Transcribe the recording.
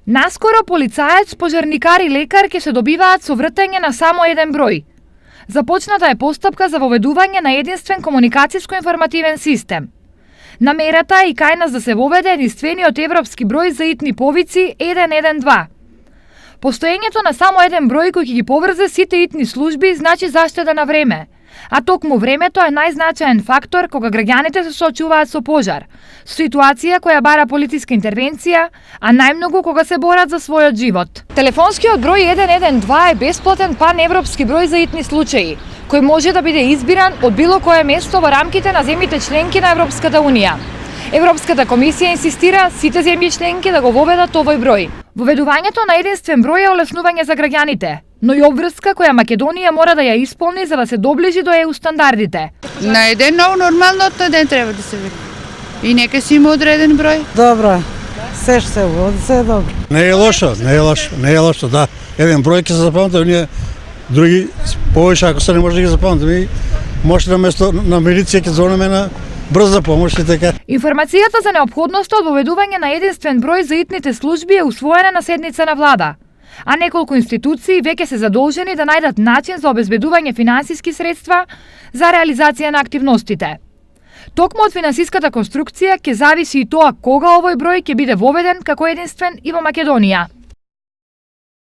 Наскоро полицаец, пожарникар и лекар ќе се добиваат со вртење на само еден број. Започната е постапка за воведување на единствен комуникацијско-информативен систем. Намерата е и кај нас да се воведе единствениот европски број за итни повици 112. Постоењето на само еден број кој ќе ги поврзе сите итни служби значи заштеда на време, а токму времето е најзначаен фактор кога граѓаните се соочуваат со пожар, ситуација која бара полициска интервенција, а најмногу кога се борат за својот живот. Телефонскиот број 112 е бесплатен паневропски број за итни случаи, кој може да биде избиран од било кое место во рамките на земјите членки на Европската Унија. Европската комисија инсистира сите земји членки да го воведат овој број. Воведувањето на единствен број е олеснување за граѓаните, но и обврска која Македонија мора да ја исполни за да се доближи до ЕУ стандардите. На еден нов нормалното ден треба да се види. И нека си има одреден број. Добро. Се што се е добро. Не е лошо, да. Еден број ќе се запамти, ние други повеќе ако се не може да ги запамтиме, може да место на милиција ќе звониме на брза помош и така. Информацијата за неопходноста од воведување на единствен број за итните служби е усвоена на седница на влада, а неколку институции веќе се задолжени да најдат начин за обезбедување финансиски средства за реализација на активностите. Токму од финансиската конструкција ќе зависи и тоа кога овој број ќе биде воведен како единствен и во Македонија.